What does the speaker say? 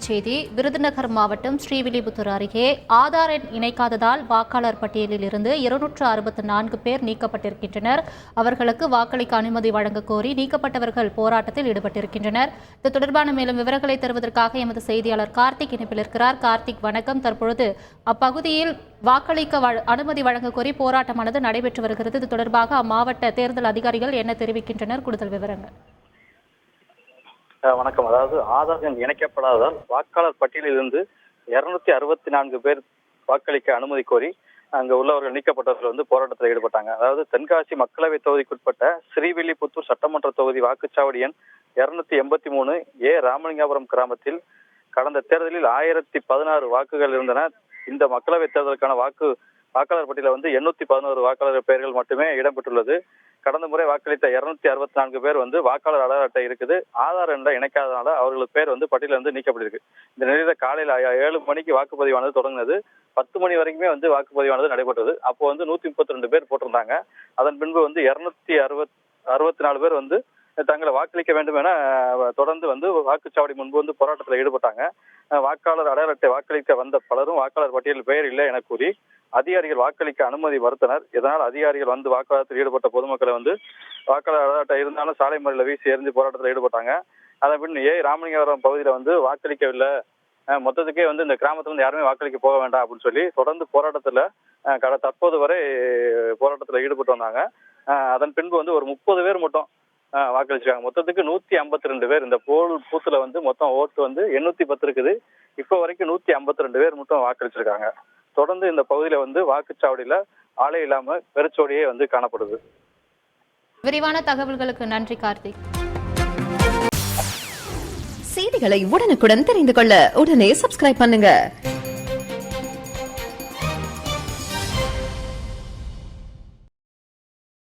செய்தி. விருதுநகர் மாவட்டம் ஸ்ரீவில்லிபுத்தூர் அருகே ஆதார் எண் இணைக்காததால் வாக்காளர் பட்டியலில் இருந்து 264 பேர் நீக்கப்பட்டிருக்கின்றனர். அவர்களுக்கு வாக்களிக்க அனுமதி வழங்க கோரி நீக்கப்பட்டவர்கள் போராட்டத்தில் ஈடுபட்டிருக்கின்றனர். இது தொடர்பான மேலும் விவரங்களை தருவதற்காக எமது செய்தியாளர் கார்த்திக் இணைப்பில் இருக்கிறார். கார்த்திக், வணக்கம். தற்பொழுது அப்பகுதியில் வாக்களிக்க அனுமதி வழங்க கோரி போராட்டமானது நடைபெற்று வருகிறது. இது தொடர்பாக அம்மாவட்ட தேர்தல் அதிகாரிகள் என்ன தெரிவிக்கின்றனர்? கூடுதல் விவரங்கள். வணக்கம். அதாவது ஆதார் எண் இணைக்கப்படாததால் வாக்காளர் பட்டியலில் இருந்து 264 பேர் வாக்களிக்க அனுமதி கோரி அங்கு உள்ளவர்கள் நீக்கப்பட்டவர்கள் போராட்டத்தில் ஈடுபட்டாங்க. அதாவது தென்காசி மக்களவை தொகுதிக்குட்பட்ட ஸ்ரீவில்லிபுத்தூர் சட்டமன்ற தொகுதி வாக்குச்சாவடி எண் 283 ஏ ராமலிங்காபுரம் கிராமத்தில் கடந்த தேர்தலில் 1016 வாக்குகள் இருந்தன. இந்த மக்களவை தேர்தலுக்கான வாக்காளர் பட்டியலில் 811 வாக்காளர் பெயர்கள் மட்டுமே இடம்பெற்றுள்ளது. கடந்த முறை வாக்களித்த 264 பேர் வாக்காளர் அடையாள அட்டை இருக்குது. ஆதார் எண்ணை இணைக்காதனால அவர்களுக்கு பேர் பட்டியலிருந்து நீக்கப்பட்டிருக்கு. இந்த நிலையில காலையில் 7 மணிக்கு வாக்குப்பதிவானது தொடங்கினது. 10 மணி வரைக்குமே வாக்குப்பதிவானது நடைபெற்றது. அப்போ 132 பேர் போட்டிருந்தாங்க. அதன் பின்பு 264 பேர் தங்களை வாக்களிக்க வேண்டும் என தொடர்ந்து வாக்குச்சாவடி முன்பு போராட்டத்தில் ஈடுபட்டாங்க. வாக்காளர் அடையாள அட்டை வாக்களிக்க வந்த பலரும் வாக்காளர் பட்டியலில் பெயர் இல்லை என கூறி அதிகாரிகள் வாக்களிக்க அனுமதி மறுத்தனர். இதனால் அதிகாரிகள் வாக்குவாதத்தில் ஈடுபட்ட பொதுமக்களை வாக்காளர் அடையாள அட்டை இருந்தாலும் சாலை மறியலில் வீசி எறிந்து போராட்டத்தில் ஈடுபட்டாங்க. அதன் பின் ராமலிங்கபுரம் பகுதியில் வாக்களிக்கவில்லை, மொத்தத்துக்கே இந்த கிராமத்துல யாருமே வாக்களிக்க போக வேண்டாம் அப்படின்னு சொல்லி தொடர்ந்து போராட்டத்துல தற்போது வரை போராட்டத்தில் ஈடுபட்டு வந்தாங்க. அதன் பின்பு ஒரு 30 பேர் மட்டும் வாக்களிச்சிருக்காங்க. மொத்தத்துக்கு 152 பேர். இந்த போல் பூத்துல மொத்தம் ஓட்டு 810 இருக்குது. இப்ப வரைக்கும் 152 பேர் மட்டும் வாக்களிச்சிருக்காங்க. தொடர்ந்து இந்த பகுதியில வாக்குச்சாவடியில ஆளே இல்லாம வெறிச்சோடியே காணப்படுது. விரிவான தகவல்களுக்கு நன்றி கார்த்திக். செய்திகளை உடனுக்குடன் தெரிந்து கொள்ள உடனே சப்ஸ்கிரைப் பண்ணுங்க.